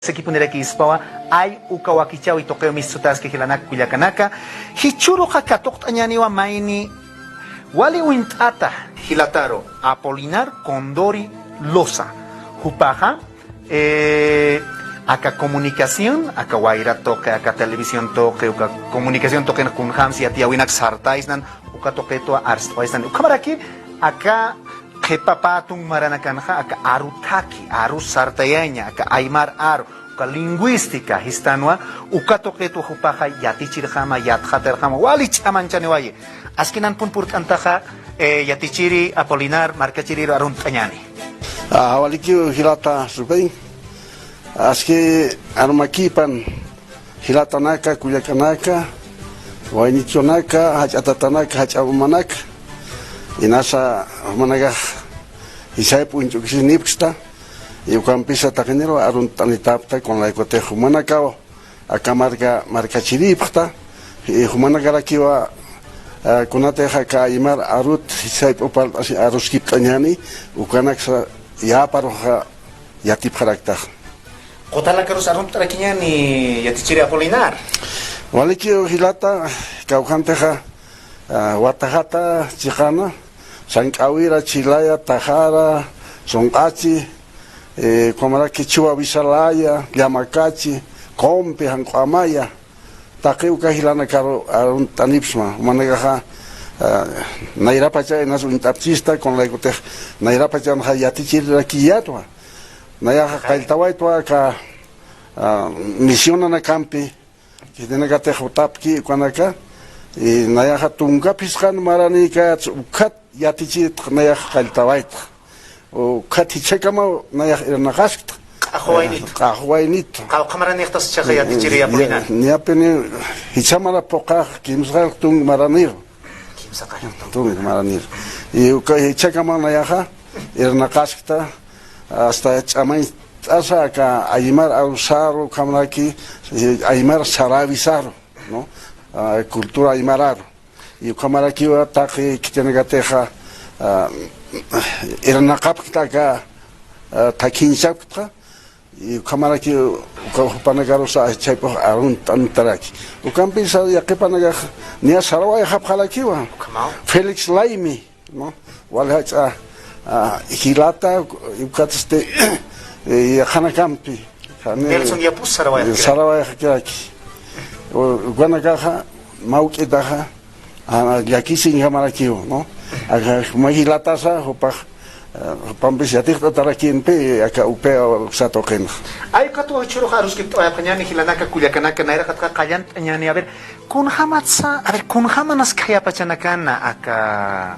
tsekipunera ki ispawa ay ukawakichaw itokeo mistutas que hilanak kuyakanaka hichuru hakatok tañaniwa maini wali wintata hilataro Apolinar Condori Loza hupaja acá comunicación, acá guaira toque, acá televisión toque, acá comunicación toque con hamsi atia winak sartaisnan, acá toque to arstaisnan. Ukamaraki acá kepapatung maranakanja, acá arutaki, arus sartayaña, acá aymar aru, acá lingüística histanwa, acá toque to hupaja yatichirjama, yatjaterjama, wali chamanchanewaye. Askinan pun purtantaja yatichiri Apolinar markachiri aruntañani. Waliki hilata subay. Aski armakipan hilatanaka kuyakanaka wainichonaka hachatanaka hachamanaka inasa managa isaipu inchuxinipsta y ukampisa takenero aruntanitapta con la ecote humanaka akamarga markachiripta y humanaka rakiwa kunate haka imar arut isaipu pal aruskiptañani ukanaksa ya paroja yatip karakter. Kotala karus arun terakinya ni yatichiri Apolinar. Waliki hilata kauhanteja watahata chikana sankawira chilaya tajara songachi komara kichua visalaya yamakachi kompe hankwamaya takeu kahilana karo arun tanipsma managaha nairapacha enas un tapchista con la ecote nairapacha na yatichiri rakiyatwa Naya kailtawai tua ka misiona na campi que tiene que te hotapki kwanaka y naya hatunga piskan marani ka ukat yatichi naya kailtawai o katichekama naya nagaskta ahwainit kamarani estas chaga yatichiri Apolinar ni apene hichamara poka kimsal tung maranir tung maranir y ukaichekama naya ha nagaskta hasta chamay asa ka aymar ausaro kamraki aymar saravisaro no cultura aymararo y kamaraki wa taqi kitenagateja irnaqapta ka takinchapta y kamaraki ukapanagarosa chaypo arun tantaraki ukampisa yaqipanaga nia saraway hapqalakiwa Felix Laimi no walhacha hilata ukatste hanakampi Nelson Yapus Saraway hakiraki guanagaja maukidaja yakisi hamarakiu no mahilata sa hopa pambis yatikta tarakinpe aka upea satoken ay katu churu harus kipto ay kanyani hilanaka kuyakanaka naira katka kayan nyani a ver kun hamanas kaya pachanakana aka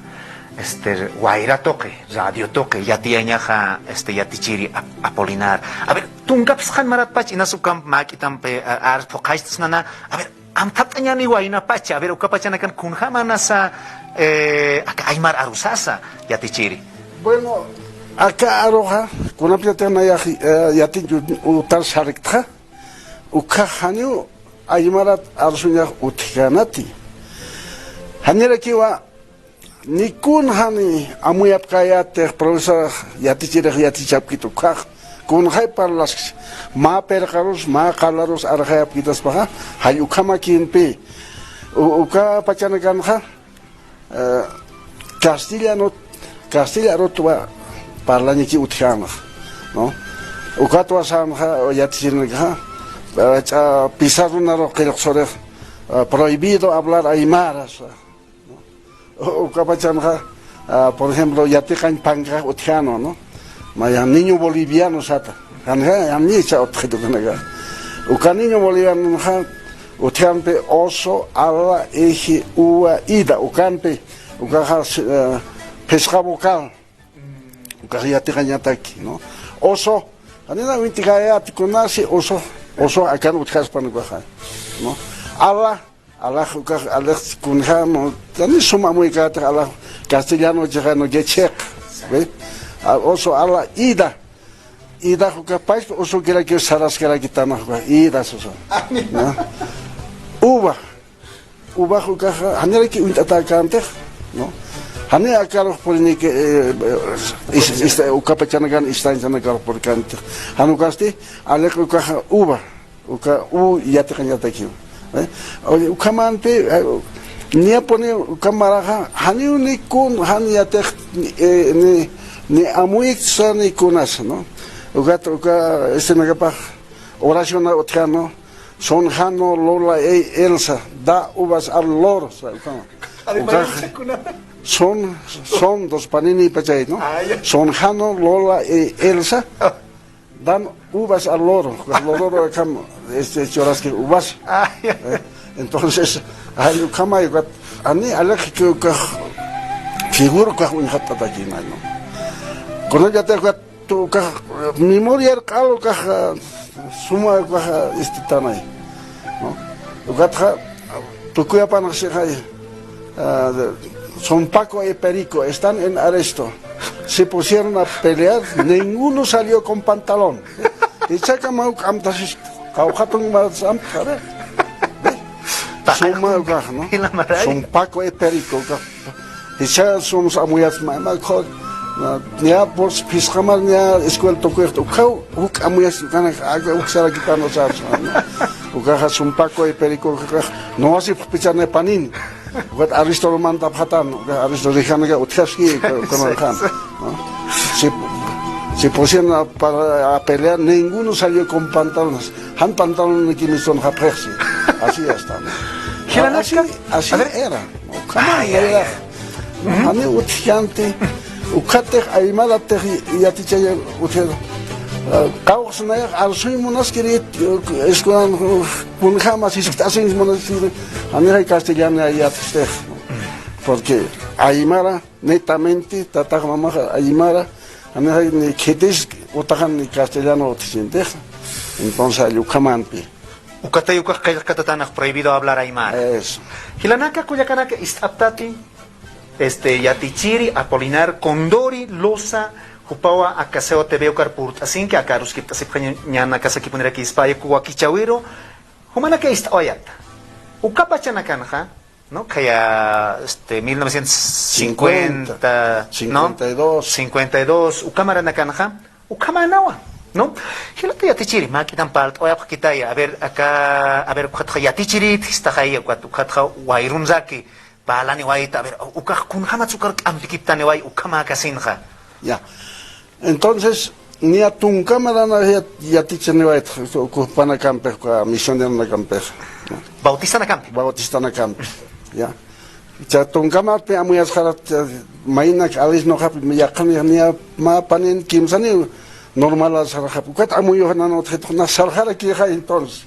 guaira toque, radio toque, yatiañaja, yatichiri Apolinar. A ver, tungapshan marapach inasukam makitampe ar pokaisnana. A ver, amtatañani guaina pacha. A ver, ukapachanakan kunjamanasa acá aymar arusasa yatichiri. Bueno, acá aroja, kunapiatana yatin utar sarikta, ukahanyu aymarat arusunya utikanati. Hanira kiwa Nikun hani amuyap kayate profesor yatichirek yatichapkitu kah kun hay parlas ma perkaros ma kalaros arhayap kitas paha hay ukama kinpe uka pachanagan ha Castilla tua parlani ki uthana no uka tua sam ha yatichirek ha pisaruna ro kelxore prohibido hablar aymaras Ukapachanja, por ejemplo, Yatijan Panga Utiano, ¿no? Maya niño boliviano sata. Anja, amnicha otjeto kanaga. Uka niño boliviano utiampe oso, ala, eje, ua, ida. Ukampe, ukaja pesca vocal. Uka Yatijan Yataki, ¿no? Oso, anina wintigayat kunasi oso akan utjas panukaja, ¿no? Ala Allah kunjamo tani suma muy kata Allah castellano jano gechek ve oso Allah ida capaz oso kira que saras kira kita mah ida soso uba juka hanera ki untata kante no Hani akaro por ni que ukapachanagan istanchanagar por cante. Hanu kasti alek uka uva. Uka yate kanyataki. Ukamante nia pone ukamaraja hani unikun hani yate ni amuik sani kunas, ¿no? Uka nagapa oración otiano son hano lola elsa da uvas al loro. Son dos panini pachay, ¿no? Son Jano, Lola y Elsa dan uvas al loro. El loro choras que uvas. Entonces, hay cama y ani alek que figuro que un hat aquí, ¿no? Con ella te tu memoria el calo que suma que tanay, ¿no? Ugatha tu cuya para se son Paco y Perico, están en arresto. Se pusieron a pelear, ninguno salió con pantalón. Y saca mau amtas cauhatun más amtare. Son Paco y Perico. Y ya somos amuyas mamá ya por piscamar ya escuela tocuerto. Cau amuyas gana usar aquí para nosotros. Ucaja son Paco y Perico no hace pichar ne panin. What Aristo manda patan, Aristo dejanga utkaski con el can. Se pusieron a pelear, ninguno salió con pantalones. Han pantalones que me son japresi. Así está. Así era. Hani utkiante, ukate aymala te yatiche utel. Kausna al soy monasterio es con jamás hacen monasterio a castellano ya porque aymara netamente tatagmama aymara a ni quedes otajan ni castellano entonces yucamanpi ukata yuka prohibido hablar aymara eso hilanaka kuyakanaka istaptati yatichiri apolinar condori losa Upawa akaseo te veo carpurt, así que akarus que se ñana casa que poner aquí España kuwakichawiro, humana que está oyata. Ukapachana kanja, ¿no? Que ya 1950, 52, 52, ukamara nakanja, ukamanawa, ¿no? Hilate ya tichiri, makitan palt, oya pakitaya, a ver acá, a ver ukatja ya tichiri, está ahí ukatja wairunzaki, balani waita, a ver ukaj kunjama tsukar ampikiptane wai ukama kasinja. Ya. Entonces, ni a tu cámara ya te echen a ocupar campe, a misión de una campe. Bautista na campe. Bautista na campe. Ya. Ya tu cámara te amo ya estar maina que alis no hap me ya can ya ma panen kimsani normal a ser hap. ¿Qué amo yo no te na saljar aquí ya entonces?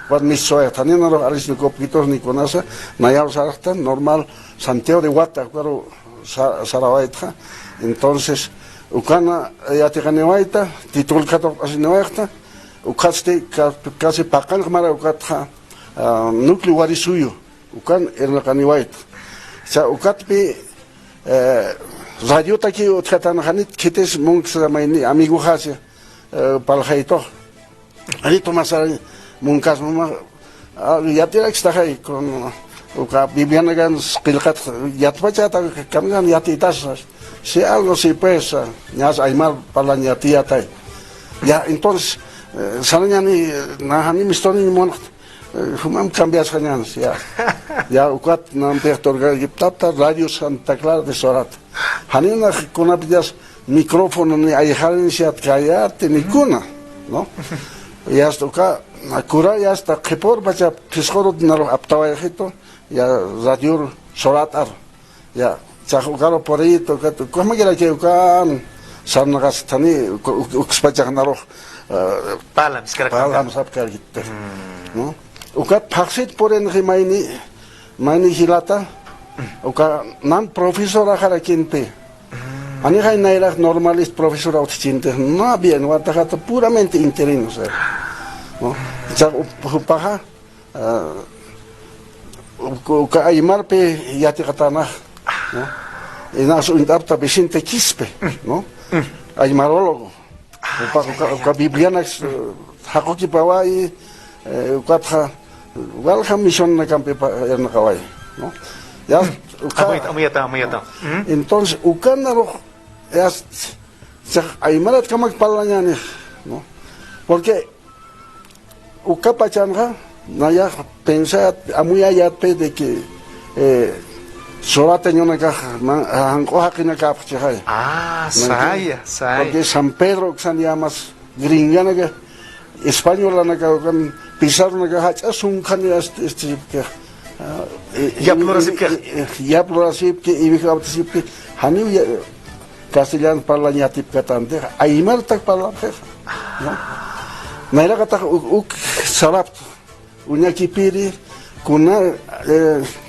Cuando mi soy también no alis no copitos ni con esa, na ya saltar normal Santiago de Guata, claro, Sarawaita. Entonces ukana ya te ganewaita titul kato asinewaita ukaste casi pakal mara ukatha núcleo warisuyo ukan en la ganewaita sa ukatpi radio taki utkatan hanit kites munks maini amigo hase paljaito ali tomasa munkas mama ya te está ahí con uka bibiana gan skilkat yatpachata kamgan yatitas si algo si pues ya hay mal para la tía tai ya entonces salen ni na ni mistoni ni mon fumam cambias cañanas ya ukat na pertorga giptata radio Santa Clara de Sorat hanina con apidas micrófono ni hay halin si atkayate ni kuna no ya estoca akura ya está que por bacha piscorot na aptawa ejito ya radio Soratar ya Chahukaro por ahí, ¿cómo que la que ukan sarnagas tani uxpachaknaro palams apkargit, ¿no? Ukat paksit por en maini hilata, uka nan profesora harakinpe. Ani hay naira normalist profesora utchinte, no bien, watajata puramente interinos, ¿no? Chahupaja, uka aymarpe yatikatana. ¿No? Y nada, su indapta Vicente Quispe, ¿no? Hay marólogo, biblianas, Hakoki Pawai, Ukatha, Walham Mission na Campe en Hawaii, ¿no? Ya Amuyata. Entonces, ukanaro, aymarat kamak palañani, ¿no? Porque ukapachanja, naya pensa amuyayat de que solate ñona caja, hancoja que na capcha. Saya. Porque San Pedro, que se llama gringana, que española, que pisar una caja, es un candidato que ya plurasip que y viejasip que hani castellano para la tip katante aymar tak para no naira kata sarap uñaki piri kuna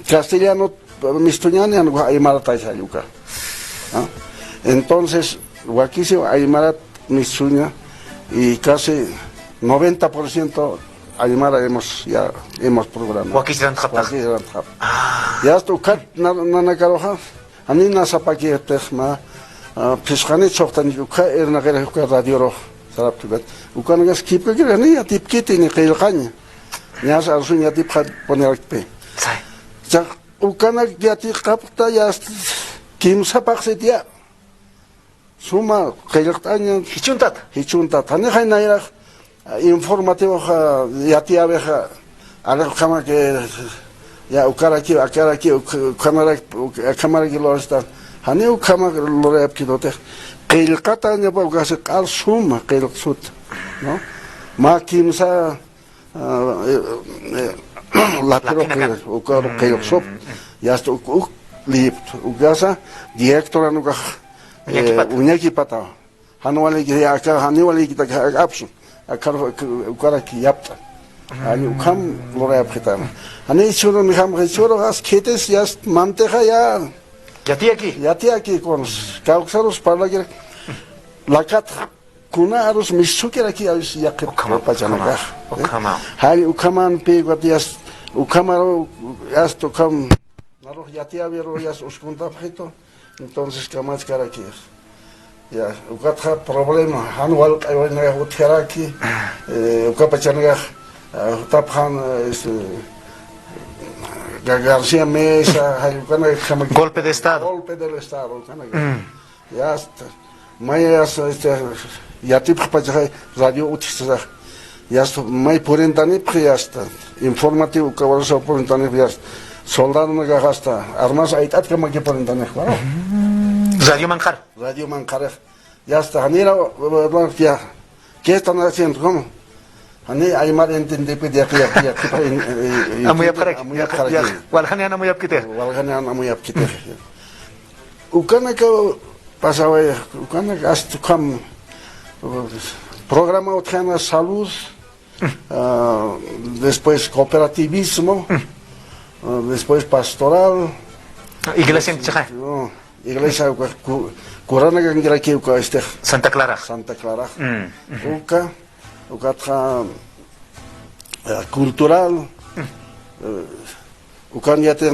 castellano mistuñani anu aymar ta sayuka entonces wakisi aymar mistuña y casi 90% Aymara hemos programado. Wakisran Khapta. Ya esto kat nana karoja. Ani nasa pagi tehma. Pishkani choktan uka erna kere uka radio roh. Sarap tugat. Uka nagas kip kira ni atip kiti ni kailkanya. Nyas arsunya atip khat ponerakpe. Sai. Jak uka nag yati kapta ya kim sapak setia. Suma kailkanya. Hichuntat. Hani hay naira. Informativo ya tía abeja a la cámara que ya ukara aquí cámara que lo está hani cámara lo re aquí dote que el cata ne pa gas al suma que el sut no ma kimsa la pero que ukara que el sop ya está lip ugasa directora no ka uñaki pata hanwali que ya acá hanwali que ta apsu ukara ki yapta ani ukam lora yapkhitana ani churo mi ham churo gas ketes yas manteja ya yati aquí con causaros para que lakat kuna arus misukera ki ayus yakip pachanaga hari ukaman pe guatias ukamaro yas tokam naro yati avero yas uskunta phito entonces kamach cara aquí ya ukatha problema hanwal aywana utheraki ukapachanaga taphan García Mesa golpe de estado del estado ya está mayas ya tipo para radio utisa ya está may porentani ya está informativo que vamos a porentani ya soldado no gasta armas aitat que me porentani claro Radio Manjar ya está hanira ya qué están haciendo cómo hani aymar entende pe dia ya amuyap walhani ana muyap kite ukana que pasaba ukana hasta kam programa otra salud después cooperativismo después pastoral iglesia iglesia Corona que este Santa Clara uka cultural ukan ya te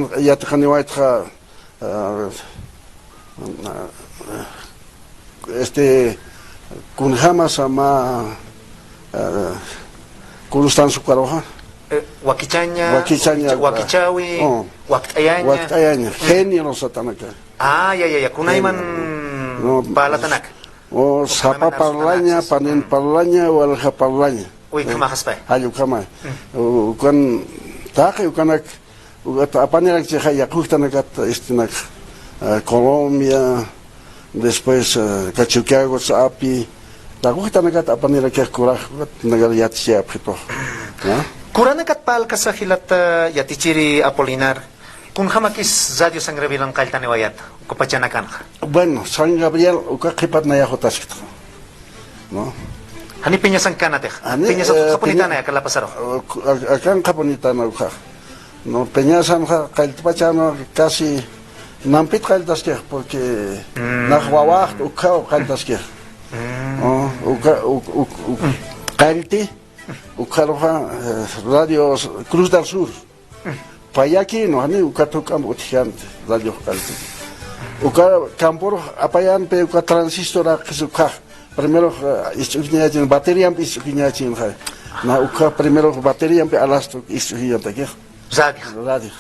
este kunhama sama kulustan sukaroha wakichawi waktayanya genio no satanaka ya kunaiman palatanak sapa parlanya panen parlanya walha parlanya uy kamahaspa ayo kama ukan tak ukanak apa ni lagi ya kustanakat istinak Colombia después Cachuquiago api la kustanakat apa ni lagi kurah negara yat siap itu kuranakat pal kasahilat yatichiri Apolinar kun hamakis radio San Gabriel kaltane wayat kupachanakan bueno San Gabriel uka kipat na yahotas kita no hani pinyasan kanate pinyasan kapunitana ya kala pasaro akan kapunitana uka no pinyasan kaltpachano casi nampit kaltas ke porque nahwawah uka kaltas ke uka kalti uka radio Cruz del Sur Payaki no hani ukatukam uthian radio kalti uka campor apayan pe uka transistor aksuka primero istunya jin bateria pe istunya jin na uka primero bateria pe alasto istunya ta ke radio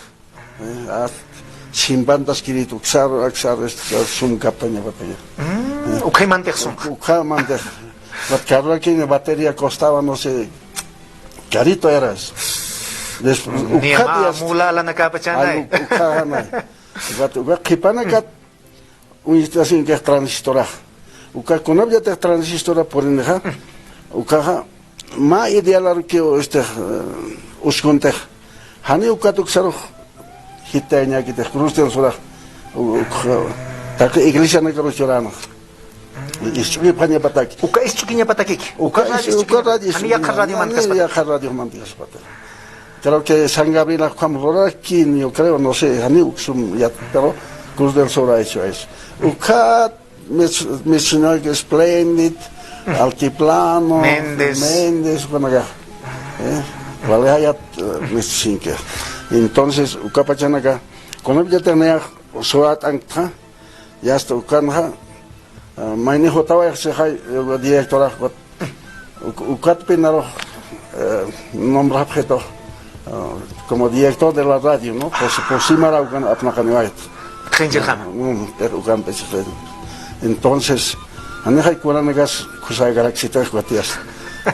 chimbandas querido, xar, sum campaña batalla. Ukay manteqsun. Uka mande. La carro aquí en batería costaba, no sé, carito eras. Después, Niyama mula la nakapachanay. Uka hanay. Uka kipana kat, un estación que es transistora. Uka conobya te transistora por endeja. Uka ma ideal que este uskunte. Hani uka tuksaro hitanya kita cruz del sura. Tak iglesia na karo chorano. Istuki panya pataki. Uka istukinya patakik. Uka radio. Ani yakar radio manteqas. Yakar radio manteqas pataki. Creo que San Gabriel Juan aquí, yo creo, no sé, Hani uksum ya, pero Cruz del Sur ha hecho eso. Uka me enseñó que Splendid, Altiplano, Méndez, bueno, ya. Vale, allá me sinque. Entonces, Uka Pachanaga, cuando ya tenía Suat Ankha, ya está Uka, Maine Jotava, se hay directora, Uka Pinaro, nombre objeto. Como director de la radio, ¿no? Por sí mara apnacanewait. Entonces, anejai kuranagas kusai galaxita cuatias.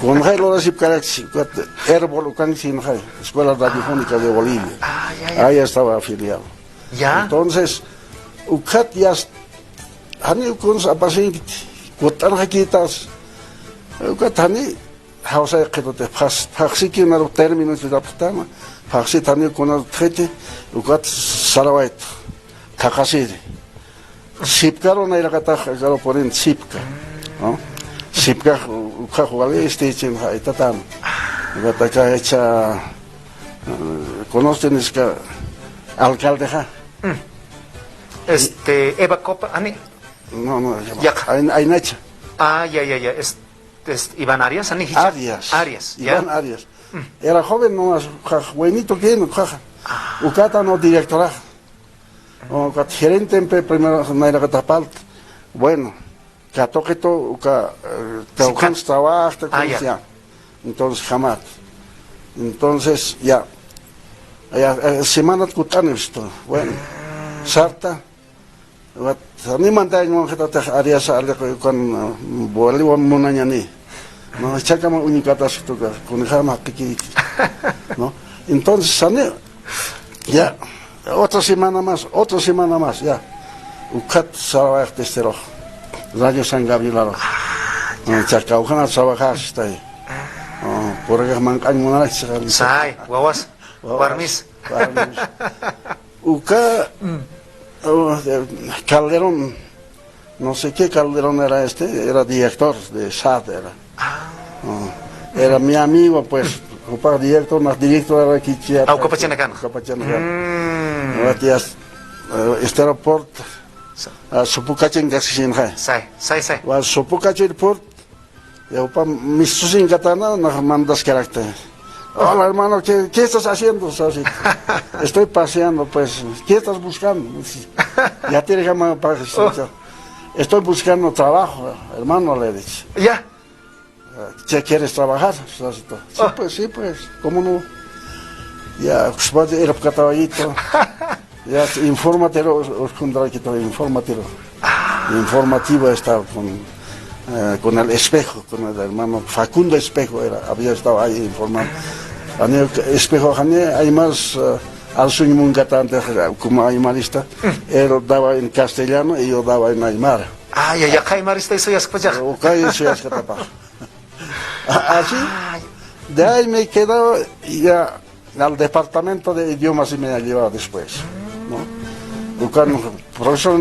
Con hay loras y galaxy, herbol ukansin hay, Escuela Radiofónica de Bolivia. Ahí estaba afiliado. ¿Ya? Entonces, ukat ya hani ukuns apasin kutan hakitas. Ukat hani Hausa que te paxi que no término de la putama, paxi también con el trete, ugat sarawait, kakasiri. Sipkaro na ilakata karo porin sipka, ¿no? Sipka ukajwale station ha itatan. Ugata ka hecha conocen es que alcalde ha. Eva Copa, ani. No, hay nacha. Ya. Iván Arias, ani Arias. Iván Arias. Era joven nomás, buenito que no, Ukata no directora. O gerente en primero na era catapalt. Bueno, que uka trabaja, ya. Entonces jamás. Entonces ya semana kutan esto. Bueno, sarta. Ni mantai mo kita Arias con Bolívar munanyani. No, chaca más única tu con jama que no. Entonces sane ya otra semana más ya. Ukat salah testero. Radio San Gabriel. Chaca ujana trabajar está ahí. Por que mancan una sai, guawas. Warmis. Uka Calderón, no sé qué Calderón era era director de SAT, era mi amigo, pues, director, más director era aquí. Copachanacano. Este aeropuerto, Sopukachin Gasin Hai. Sai. Sopukachin Port, mis susin katana, nos mandas carácter. Hola hermano, ¿qué estás haciendo? Estoy paseando, pues. ¿Qué estás buscando? Ya tiene que llamar para Estoy buscando trabajo, hermano, le dije. ¿Ya? ¿Ya quieres trabajar? Sí, pues, ¿cómo no? Ya, era caballito. Ya, informatero, os contaré que todo informatero. Informativo estaba con el espejo, con el hermano Facundo Espejo, había estado ahí informando. Espejo, hay más al sueño mungatante como aymarista, él daba en castellano y yo daba en aymara. Ya, aymarista y soy escuchar. Así, de ahí me he quedado ya al departamento de idiomas y me ha llevado después, ¿no? Profesor,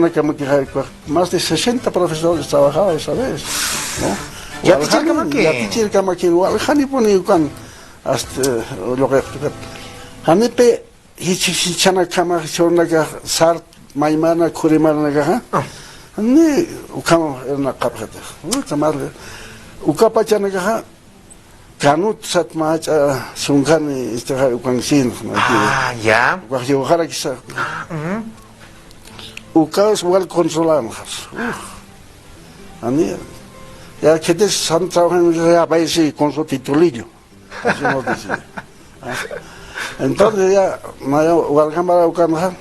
más de 60 profesores trabajaban esa vez, ¿no? Ya te chircamaquín, Hani pone hasta lo que Hanepe hichichana kama chornaga sart maimana kurimanaga ni ukama erna kapata ukamarle ukapachanaga kanut satmach sungani istaha ukangsin ya wakyo harakisa ukas wal controlamos ani ya que te san trabajan ya país con su titulillo. Así nos dice. Entonces ya, Guadalajara,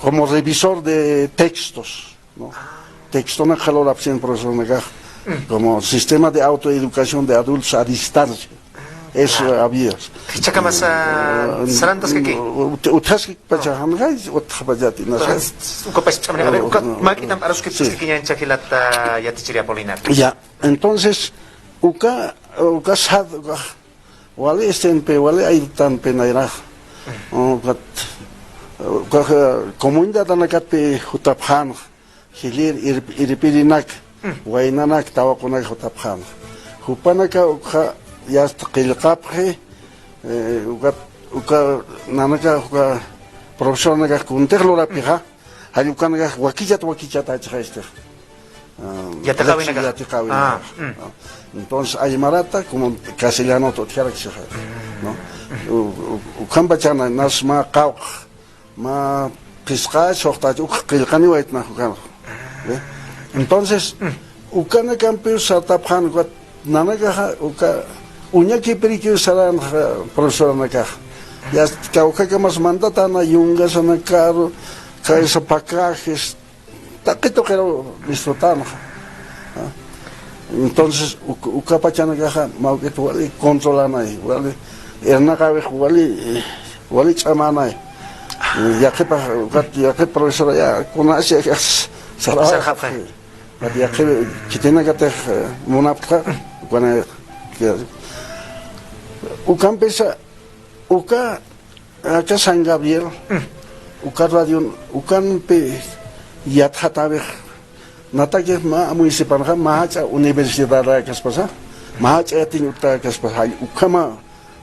como revisor de textos, ¿no? Texto na calor absent profesor Nagaj, como sistema de autoeducación de adultos a distancia. Eso había. Chakamas sarantas que aquí. Utas que pacha hamgai, utas pajati nasa. Uka pas chamane, a ver, uka makitam aros que Sí. que ya chakilata ya tichiria Polinar. Ya, entonces, uka sad, wale estenpe, wale aitan penaira. Comunidad anakatpe hutaphan, hilir iripirinak, wainanak tawakunak hutaphan. Hupanaka uka yast qilqaphe, uka nanaka uka profesor naka kunterlora pija, hayukanaka wakichat achhaiste. Ya te cabe Ya te cabe. Entonces, Aymarata, como castellano, todo tiene que ser. Ucambachana, nas ma cauch, ma pisca, sohta, ucani wait na ucano. Entonces, ucana campus, sataphan, nanaga, uca, uñaki perique saran, profesor Naka. Ya cauca que más mandata na yungas, na caro, caesa pacajes. Taquito quiero disfrutar. Entonces, ukapachana gaja, mauqueto wali controlana y wali, ernagabe wali chamana. Ya que profesora ya conoce que sarah. Ya que tiene que ter monapka, cuando ukampesa, acá San Gabriel, radio, ukampe. Yathatabeh Natake ma municipal mahacha universidad la caspasa mahacha tin utta caspasa ukama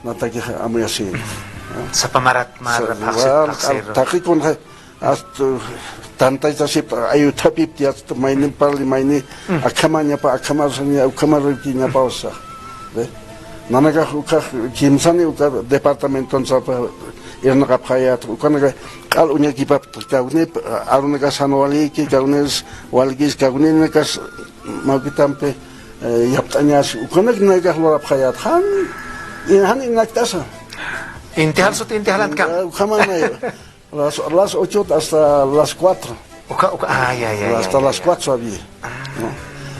Natake amuyasi Sapamarat mar takikon ast tanta sip ayu tapip tiat mainin parli maini akamanya pa akamasanya ukamarikina pausa nanaga uka kimsani uka departamento sapa irna kapayat ukanaga al unya kipap kaune arunaga sanwali ki kaunes walgis kaune kas mau kitampe yaptanyas ukanag naga lora kapayat han inaktasa intihal sot intihalan ka kamana las 8 hasta las 4 hasta las 4 había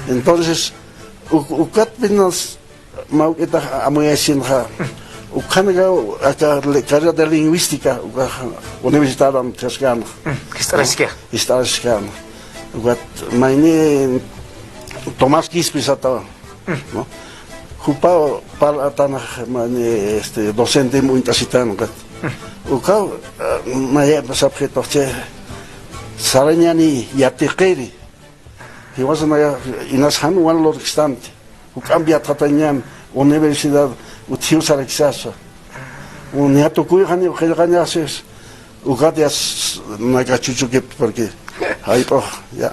entonces ukat pinas mau kita amuyasin ha ukanaga aka carrera de lingüística universidad amteskan historiskan ukat maini Tomás Quispis no jupa para tan mani docente muy tasitano ukat uka maya sabjeto che saranyani yatiqiri he was inas han one lord stand cambia Tatanyan, universidad, utius Alexasa. Un hiato cuijani, que ganas, ugadias, nagachuchu que porque ahí pues ya.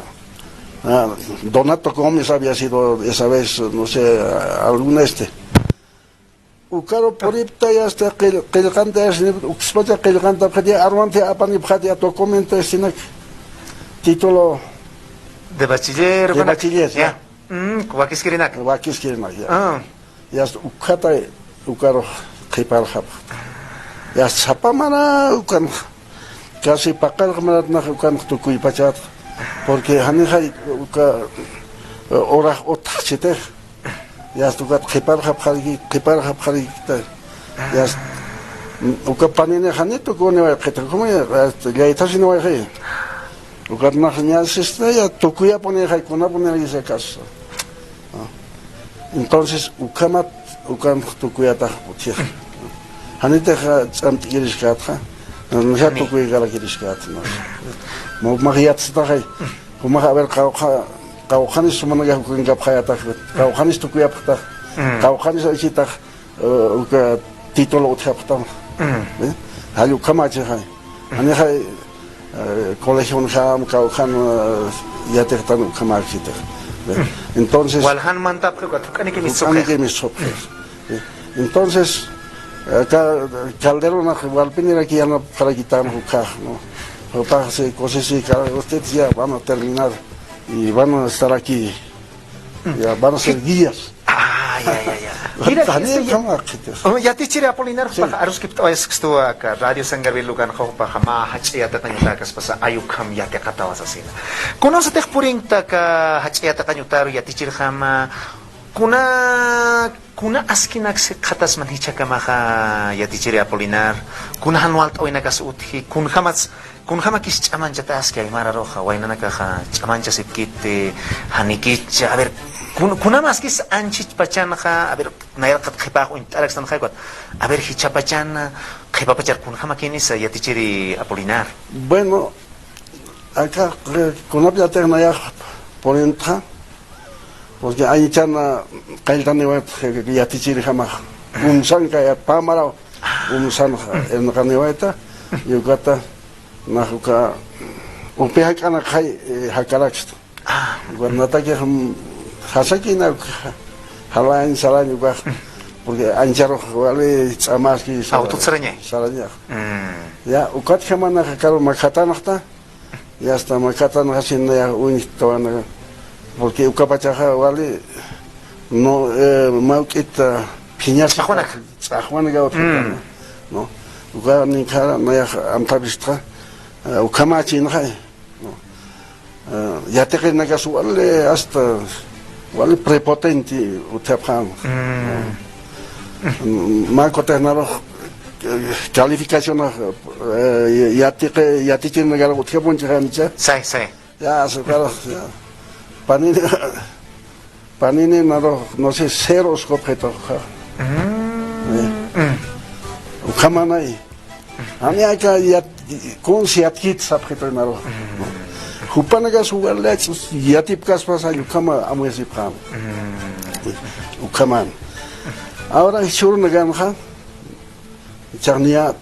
Donato Gómez había sido esa vez, no sé, algún Ucaro por ipta ya hasta que el canta es, uxpata que el canta, que armante apani pjadia documento título de bachiller, ya. Wakis kirinak. Ya. Ya ukata ukaro kipal hap. Ya sapamana ukan casi pakal kamarat na ukan tukui pachat. Porque hanihai uka ora otachete. Ya tukat kipal hap khali ya uka panene haneto kone wa keta como ya itasi no wa he. Ukat na hanya ya tukuya pone hai kona pone ese caso. Entonces, ukam tukuyata utia. Hanite amt irishkata. Nja tukuyala kirishkata. Mo magiat stahay. Kuma haber kauhanis sumanaga kunga phayata. Kauhanis tukuyapta. Kauhanis achita uka título uthapta. Hayu kamache hay. Hani hay colegio ham kauhan yatertan kamachita. Entonces, entonces, acá Calderón, Valpinera aquí ya no para quitar un carro, ¿no? Para hacer cosas así, ustedes ya van a terminar y van a estar aquí, ya van a ser guías. Mira, Tani kama kites. ya te chire Apolinar pa arus kipto es ksto ka radio Sangarbi lugan kho pa khama hachiyata kanyuta kas pasa ayukham ya te katawas asina. Kuno sa tek puring ta ka hachiyata kanyutar ya te chire khama kuna askinak se khatas man hicha kama kha ya te chire Apolinar kuna hanwalt oina kas uthi kun khama kis chaman jata aski ay mara roja waina ka kha chaman chasipkit hanikit a ver kuna más que es anchit pachana a ver nair kat khipa un alexan khaykot a ver hicha pachana khipa pachar kun khama kinis ya tichiri Apolinar. Bueno, acá con la plata ya por entrar, porque hay chana kailtani wat ya tichiri khama un san ka pamara un san en kanewata yugata nahuka un pehakana khai hakalakst. Gubernata que Hasaki na halain salani ba porque ancharo wale tsamaski auto tsreñe salanya ya ukat khamana karo makhatanakta ya sta makhatana hasin ya unitawana porque ukapacha wale no maukita piñas ahwana ga otana no uka ni kara na ya amtabistra ukamachi na no ya te que nagas wale hasta wale prepotente utaphan ma cotenaro calificación ya te tiene que algo tiempo en Jamaica sai ya se claro panini no sé ceros objeto ukamanai ani acá ya con si atkit objeto naro Hupanagas ugalets yatip kaspas ayukama amuesipam. Ukaman. Ahora shuru nagamha. Charnia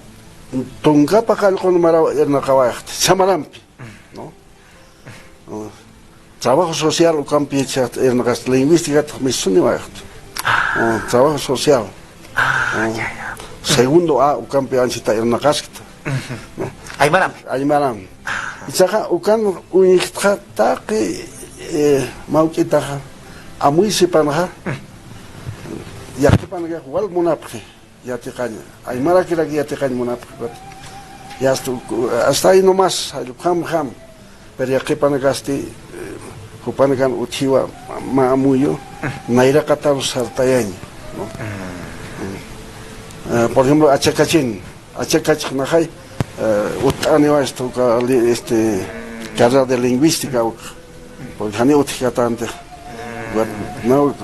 tunga pakal con mara ernakawacht. Samarampi. ¿No? Trabajo social ukampi chat ernakas lingüística misuniwacht. Trabajo social. Segundo A ukampi anchita ernakaskta. Aymaram. Isaha ukan unikta que maukita amuy sipanaha ya que panaga wal munapki ya te caña aymara que la ya te caña munapki ya hasta ahí nomás ham pero ya que panagaste kupanagan utiwa maamuyo naira katar sartayañ por ejemplo achakachin nahay utaniwa esto carrera de lingüística porque hani utikatante no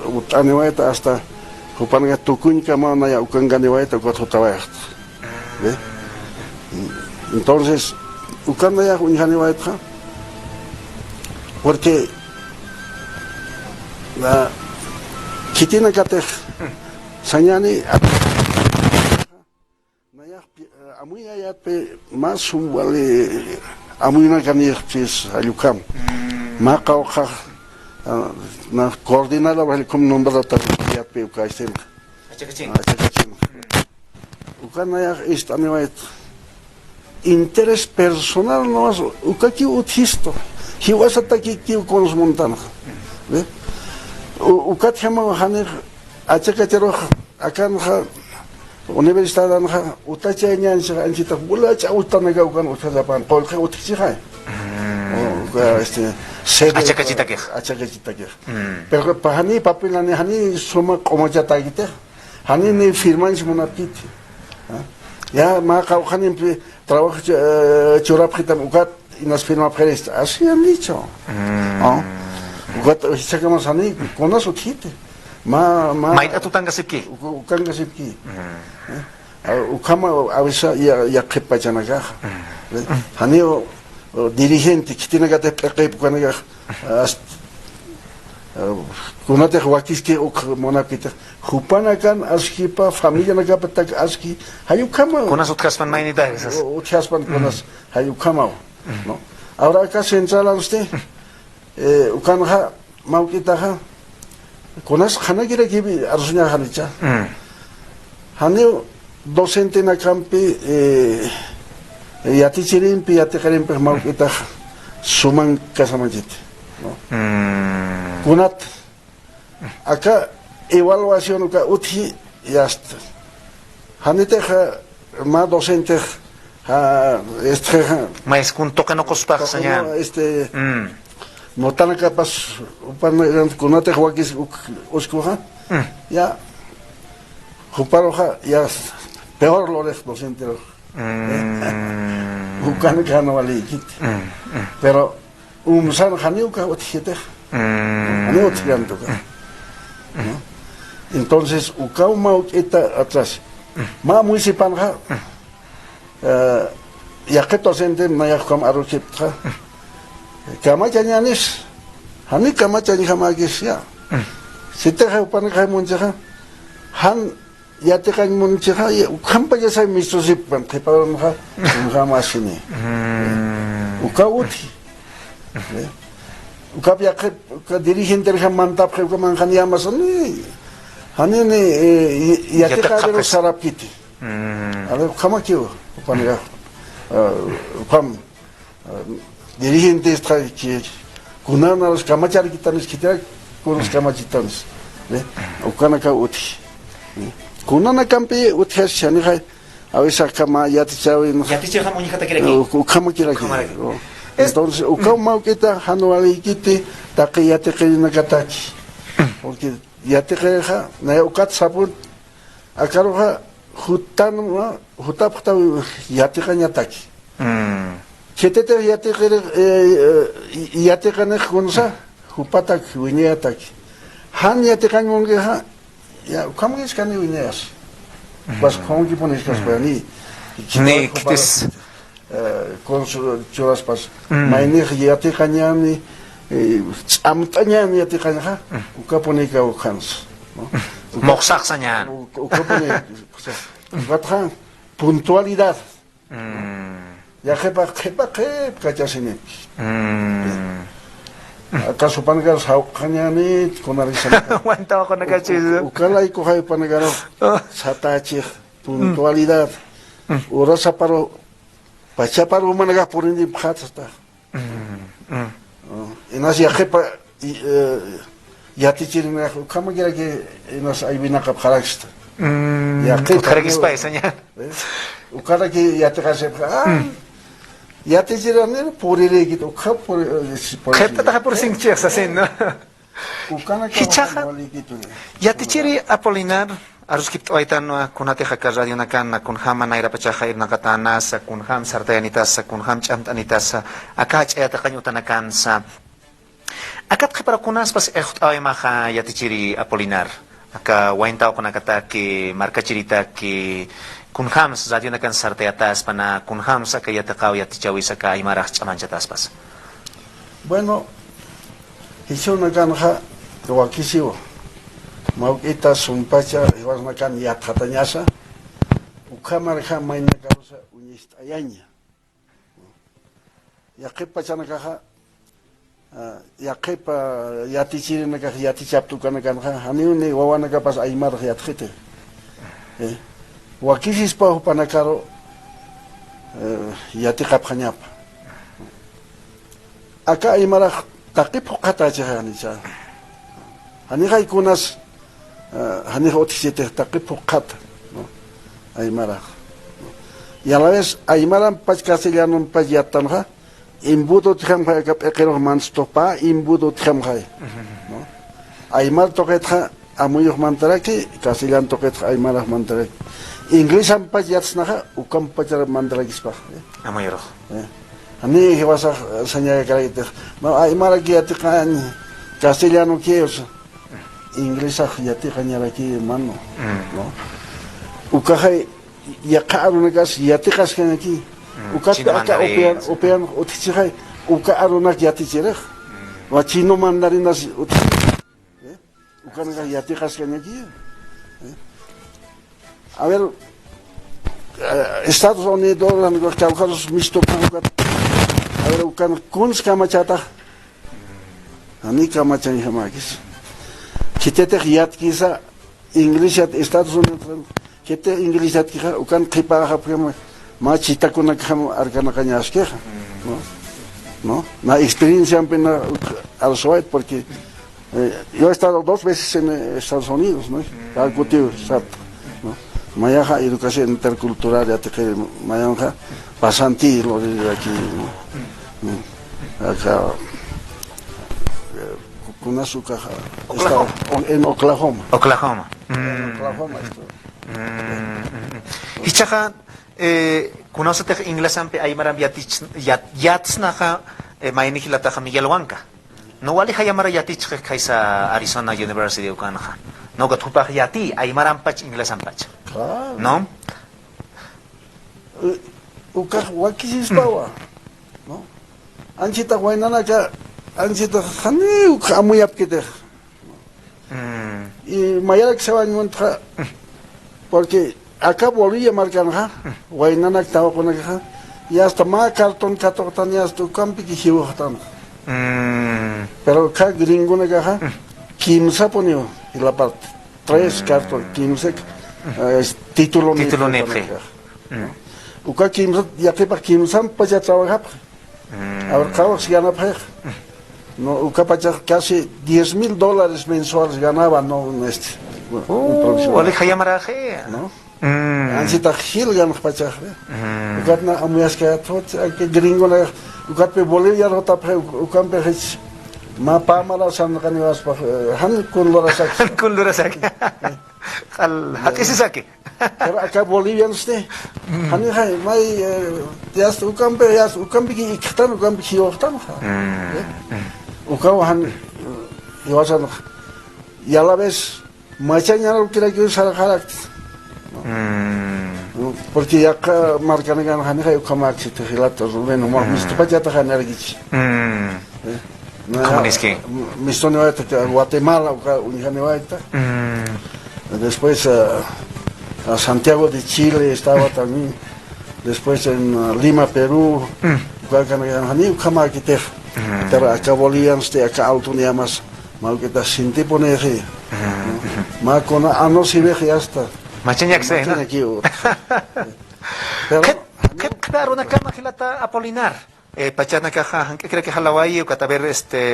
utaniwa hasta kupanga tukuñka mana ya ukanganiwa esta gotutawa ¿ve? Entonces ukanda ya unhaniwa esta porque la kitina kate sañani amuy ya pe más wale amuy na kanir pis ayukam ma qawqa na coordinada wale como nombre ta ya pe ukaisem achakachin ukana ya istaniwait interés personal no ukaki uthisto hiwasata ki con los montanos ve ukat hama hanir achakachero akan Universidad anja utacha ñancha anchita bulacha utanaga ukan utazapan polqa utichija achakachita que pero pahani papilani hani suma qomachata gite hani ni firmanch monapit ya ma qawqani trabajo churapqitam ukat y nos firma presta así han dicho ukat chakamos hani konas uthite Mait atutanga sipki. Ukanga sipki. Ukama avisa ya qepachanaga. Hanio dirigente que tiene que te qepukanaga. Kunate wakiski uk monapita. Hupanakan askipa familia naga patak aski. Hayukama. Kunas utkaspan mainita esas. Utkaspan kunas hayukama. ¿No? Ahora acá central usted ukanaha maukitaha Conas Hanagira gibi Arsuña Hanicha. Haneo docente na campi yatichirimpi yatikarimpi maukita suman casamajit. Kunat acá evaluación uka uthi ya está. Hanite ma docente Mas kung to ka no kuspak sa niyan. no tan capaz upan kunate huakis uskuha ya juparoja ya peor lo les docente bukan kan wali kit pero san haniuka utjete hani utjianto entonces ukau mau kita atrás ma municipal ya que docente maya kam arukit Kamachanyanis, hani kamachani hamagis ya. Sita upan kay muncha han yate kay muncha ukam pa jasa misosip pan kay pa masini. Ukauti. Ukap ya ka dirigente ka mantap ka mankan yamason ni. Hani ni yate kay sarapiti. Ale kamakyo upan ga ukam dirigentes que kunana los kamachar kitanes kita kuros kamachitanes ukana ka uti kunana kampe uti shani hay avisa kama yati chawi kamo ni kata kira ki ukama kira ki entonces ukama kita hanuali kiti takiyate kina kataki porque yate kaya na ukat sabun akaroha hutan hutapta yate kanya taki Chetete yate kane kunsa hupatak winyatak han yate kan monge ha ya kamgis kan winyas bas kongi ponis kas bani ni kitis konsul churas pas maini yate kanyani amtanya yate kan ha ukaponi ka ukans moksak sa niyan ukaponi vatran puntualidad ya kepa kachasini acaso panagar saukanyani konarisana wanta ko nagachis ukala iko hay panagaro satachi puntualidad urasa paro pachaparo managa porindi bhatsta inas ya kepa yatichirina kamagira que inas aibina kap kharaksta ya kepa spaisa niyan ukala que yatikase Yate jirane porire gitu khap por khep ta por singche sa sen no ukana ka gitu yate chiri apolinar arus kit oitan no kunate khaka radio nakan kun hama naira pacha khair nakatana sa kun ham sartayanitas sa kun ham chamtanitas akach ayata kanyutanakan sa akat khapara kunas pas ekht ay maha yate chiri apolinar aka wainta ko nakata ki marka chirita ki kunhams radio nakan sarte atas pana kunhams aka yataqaw yatichawi saka imaraq chamanchatas pas bueno hizo nakan ha wakisiwo mauita sumpacha iwas nakan yatatanyasa ukamar ha maina karusa unist ayaña yaqipa chanaka yaqipa yatichiri naka yatichaptu kana kan ha haniuni wawana kapas aymar yatkhite Wakisis pa panakaro yati kapkanyap. Aka imara takip kata jahani cha. Hani kai kunas hani otisite takip kata. Aymara. Y a la vez aymara pas castellano pas yatanha imbudo tkham khay kap ekero manstopa imbudo tkham khay. Aymar toketra amuyo mantaraki castellano toketra aymara mantaraki. Inggris sampai yatsnaha ukam pacar mandragis pa. Amoyro. Ani hiwasa sanya kala itu. Ma ay maragi atikan castellano kios. Inggris yati kanya lagi mano. No. Ukahay yakaru nagas yati kas kanya ki. Ukat aka opean otichai uka arunak yati cereh. Wa chino mandarin nas ukan yati kas kanya ki. A ver, Estados Unidos, los caucasos mixto, a ver, ukan kuns kamachata, ani kamachani hamagis. Kitete yat kisa, English at Estados Unidos, kete English at kisa, ukan kipa hapkema, ma chita kuna kam arkana kanyaske, no, na experiencia pena al suait porque Yo he estado 2 veces en Estados Unidos, ¿no? Alcutio, ¿no? Mayaja educación intercultural ya te que mayaja pasanti lo de aquí, ¿no? Acá con azúcar en Oklahoma. Oklahoma. Oklahoma esto. Hichaja conoce inglés ampe ay maram yatsnaja maynihilataja Miguel Huanca. No wali hayamara yatich kaisa Arizona University ukanaja. No gatupaj yati ay maram pach inglés ampach. Claro. ¿No? Uka wakisis bawa. ¿No? Anchita guainana ka anchita khani uka amuyap kete. Y mayara que se va a encontrar porque acá Bolivia marcanja, guainana que estaba con acá, y hasta más cartón catoctan ya hasta campi que jibo pero acá gringo na caja, quince ponió y la parte 3 cartón, 15 título nepe. Uka 15 ya que para 15 pues ya trabaja. Ahora cabo se gana para no, Uka para casi $10,000 mensuales ganaba no este. Wali hayamara he. ¿No? Anchita gil gan pachaj. Ukat na amuyas ka tot que gringo na ukat pe Bolivia rota pe ukam pe hich ma pa mala san kaniwas pa han kun lora sak. Kun lora sak. Al hakisi saki. Pero acá Bolivianos ne. Hani hay mai yas ukam pe ki iktan ukam pe hioktan. Ukam han yosan y a la vez machaña lo que quiero usar carácter. Porque ya marcan gan hani hay ukama que te relatos bueno más misto pa ya ta energich. ¿Cómo es que? Misto no está Guatemala o Unijanewata. Después a Santiago de Chile estaba también. Después en Lima, Perú. Hani ukama que te pero acá bolivianos te acá autonomía más mal que te sinti poner ma con ano si ve ya está Machenyak se, ¿no? Pero claro, una cama gilata Apolinar. Pachana caja, que creo que Halawaii o cataver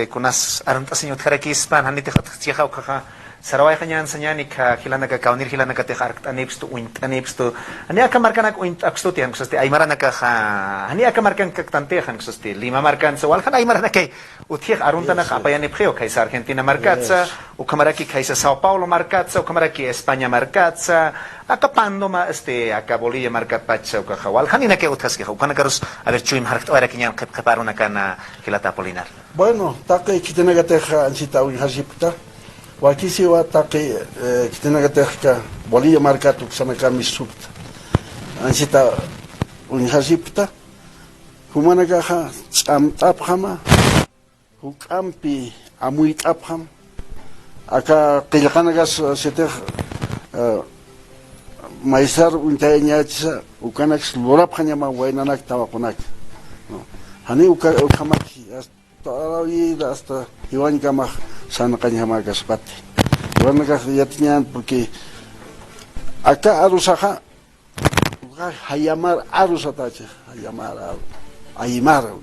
kunas aranta señor Tarakis pan hanite tjeja o caja Sarawai hanyan sanyani ka hilana ka kaunir hilana ka tejar anipsto uint anipsto ani aka markan uint aksto tiang kuste ay marana ka ani aka markan ka tantejan kuste lima markan so walhan ay marana kay utjeh arunta na apayan ipgeo kaisa Argentina markatsa o kamaraki kaisa Sao Paulo markatsa o kamaraki España markatsa aka pandoma aka Bolivia markat pacha o ka walhan ina ke utjas ke ukana karus a ver chuim harkt ora kinyan kaparuna kana hilata Apolinar. Bueno, taque que tiene que teja anchita un hasipta. Wakisi wa taque que tiene que teja Bolivia markatu sanaka misupta. Anchita un hasipta. Humana caja taphama. Hukampi amuit apham. Acá qilqanagas setej maisar untayñacha ukanax loraphañama wainanak tawakunak. Hani ukamaki hasta Iván Kamaj San Cañamagas Pate. Iván ya tenían porque acá Arusaja Hayamar Arusatache, Hayamar Aymar,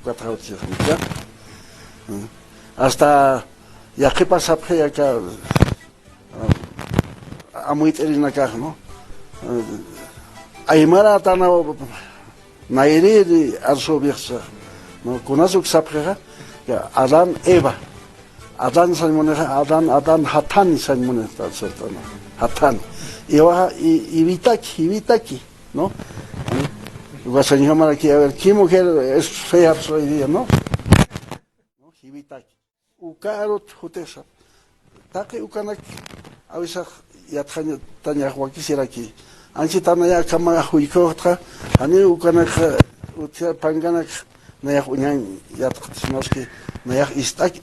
hasta ya que pasa acá a muy acá, ¿no? Aymar Atana Nairi Arsobirsa. No, conozco sapja Adán Eva. Adán Salmoneja, Adán Hatan Salmoneja, ¿no? Hatan. Y Vitaki, ¿no? Vas a llamar aquí a ver, ¿qué mujer es fea hoy día, no? ¿No? Vitaki. Ukarot Hutesa. Taki Ukanak, a veces ya Tanya quisiera aquí. Anchitana ya Kama Huikotra, Ani Ukanak, Utia Panganak. Nayak unyan yatkitsnoski nayak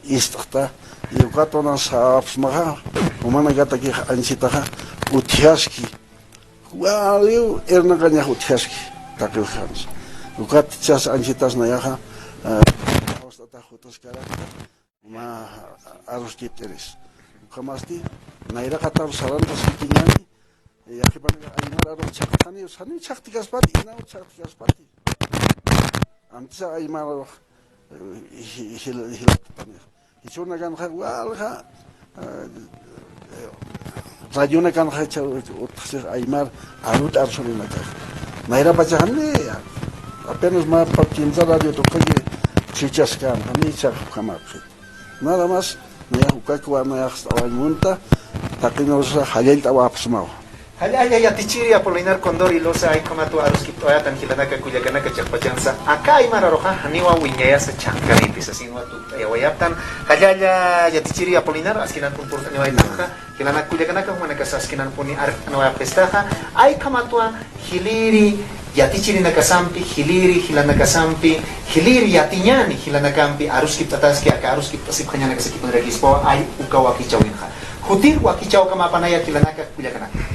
istakta yukatona saapsmaha umana gataki anchitaha utyaski waliu ernaganya utyaski takil khans ukat chas anchitas nayaha hostata hutoskara ma aruskiteres kamasti naira katar saranta sikinyani yakibana aynar aro chaktani sani chaktikas pati ina chaktikas pati antes hay más hilatania y yo no gano igual rayuna kan hacha aymar arut arsolina ka naira pachani apenas más para radio to que chichas kan hani chak khamaki nada más me hukakwa me hasta munta takinos halel tawapsmao ya tichiri Apolinar Condor y losa ay como tu aros kito ya tan hilanaka kuyakanaka chakpachansa acá hay mararoja haniwa wiñaya sa chankaripis así no tu wayaptan ya tichiri Apolinar askinan pun purta ni waytaka hilanaka kuyakanaka humanaka askinan puni ar no pestaja ay como tu hiliri ya tichiri nakasampi hiliri hilanaka sampi hiliri ya tiñani hilanakampi arus kipataski aka arus kiptasip kanya nakasakip ng regispo ay ukawaki chawinha hutir waki chaw kama panaya hilanaka kuyakanaka